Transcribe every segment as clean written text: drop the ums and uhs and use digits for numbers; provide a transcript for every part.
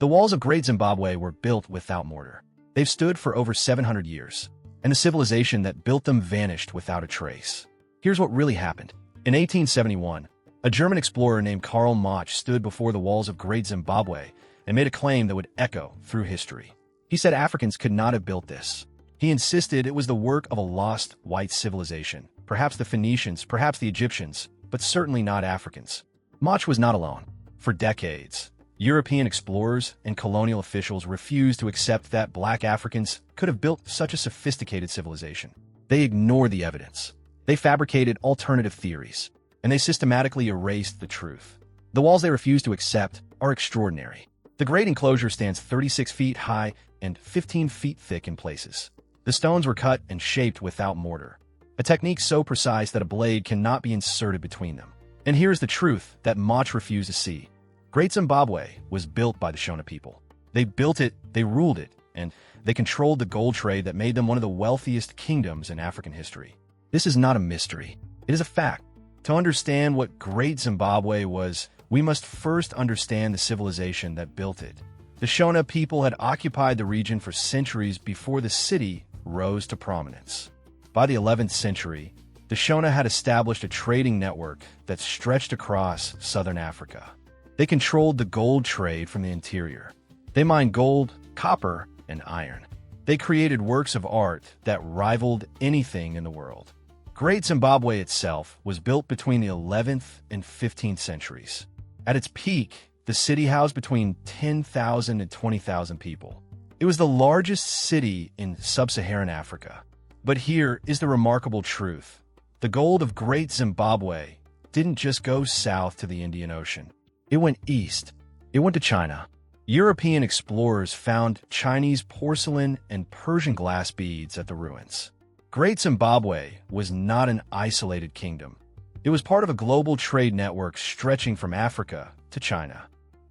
The walls of Great Zimbabwe were built without mortar. They've stood for over 700 years, and the civilization that built them vanished without a trace. Here's what really happened. In 1871, a German explorer named Karl Mach stood before the walls of Great Zimbabwe and made a claim that would echo through history. He said Africans could not have built this. He insisted it was the work of a lost white civilization, perhaps the Phoenicians, perhaps the Egyptians, but certainly not Africans. Mach was not alone. For decades, European explorers and colonial officials refused to accept that black Africans could have built such a sophisticated civilization. They ignored the evidence. They fabricated alternative theories, and they systematically erased the truth. The walls they refused to accept are extraordinary. The great enclosure stands 36 feet high and 15 feet thick in places. The stones were cut and shaped without mortar, a technique so precise that a blade cannot be inserted between them. And here's the truth that Mach refused to see. Great Zimbabwe was built by the Shona people. They built it, they ruled it, and they controlled the gold trade that made them one of the wealthiest kingdoms in African history. This is not a mystery. It is a fact. To understand what Great Zimbabwe was, we must first understand the civilization that built it. The Shona people had occupied the region for centuries before the city rose to prominence. By the 11th century, the Shona had established a trading network that stretched across southern Africa. They controlled the gold trade from the interior. They mined gold, copper, and iron. They created works of art that rivaled anything in the world. Great Zimbabwe itself was built between the 11th and 15th centuries. At its peak, the city housed between 10,000 and 20,000 people. It was the largest city in sub-Saharan Africa. But here is the remarkable truth. The gold of Great Zimbabwe didn't just go south to the Indian Ocean. It went east. It went to China. European explorers found Chinese porcelain and Persian glass beads at the ruins. Great Zimbabwe was not an isolated kingdom. It was part of a global trade network stretching from Africa to China.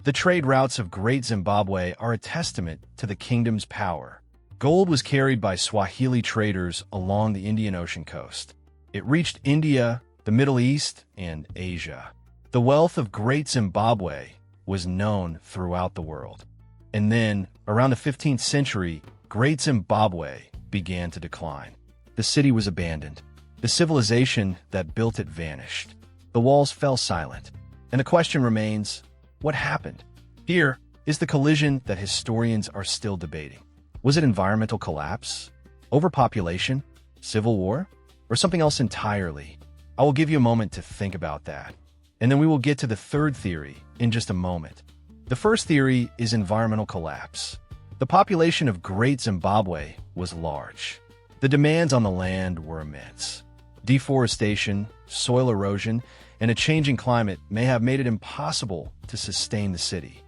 The trade routes of Great Zimbabwe are a testament to the kingdom's power. Gold was carried by Swahili traders along the Indian Ocean coast. It reached India, the Middle East, and Asia. The wealth of Great Zimbabwe was known throughout the world. And then, around the 15th century, Great Zimbabwe began to decline. The city was abandoned. The civilization that built it vanished. The walls fell silent. And the question remains, what happened? Here is the collision that historians are still debating. Was it environmental collapse? Overpopulation? Civil war? Or something else entirely? I will give you a moment to think about that. And then we will get to the third theory in just a moment. The first theory is environmental collapse. The population of Great Zimbabwe was large. The demands on the land were immense. Deforestation, soil erosion, and a changing climate may have made it impossible to sustain the city.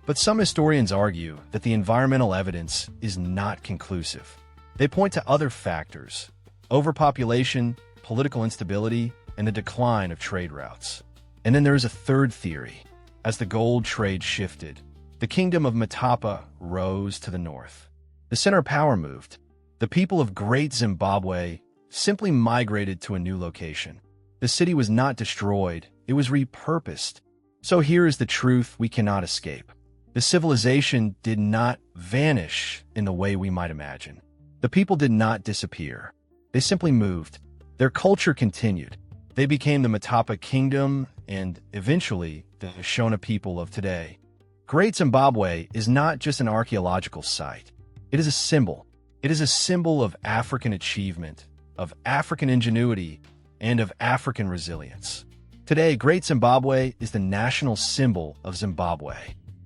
But some historians argue that the environmental evidence is not conclusive. They point to other factors: overpopulation, political instability, and the decline of trade routes. And then there is a third theory. As the gold trade shifted, the kingdom of Matapa rose to the north. The center of power moved. The people of Great Zimbabwe simply migrated to a new location. The city was not destroyed, it was repurposed. So here is the truth we cannot escape. The civilization did not vanish in the way we might imagine. The people did not disappear. They simply moved. Their culture continued. They became the Matapa Kingdom and, eventually, the Shona people of today. Great Zimbabwe is not just an archaeological site. It is a symbol. It is a symbol of African achievement, of African ingenuity, and of African resilience. Today, Great Zimbabwe is the national symbol of Zimbabwe.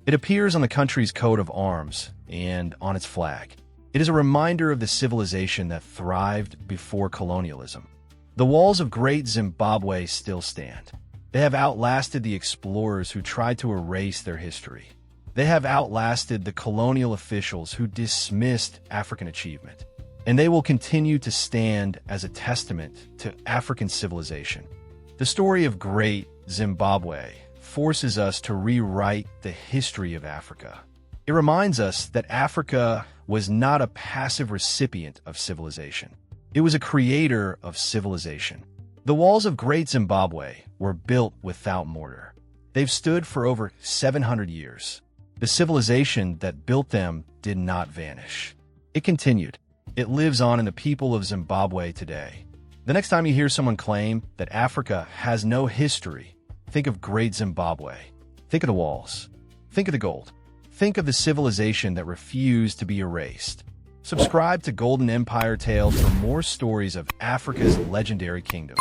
It appears on the country's coat of arms and on its flag. It is a reminder of the civilization that thrived before colonialism. The walls of Great Zimbabwe still stand. They have outlasted the explorers who tried to erase their history. They have outlasted the colonial officials who dismissed African achievement. And they will continue to stand as a testament to African civilization. The story of Great Zimbabwe forces us to rewrite the history of Africa. It reminds us that Africa was not a passive recipient of civilization. It was a creator of civilization. The walls of Great Zimbabwe were built without mortar. They've stood for over 700 years. The civilization that built them did not vanish. It continued. It lives on in the people of Zimbabwe today. The next time you hear someone claim that Africa has no history, think of Great Zimbabwe. Think of the walls. Think of the gold. Think of the civilization that refused to be erased. Subscribe to Golden Empire Tales for more stories of Africa's legendary kingdoms.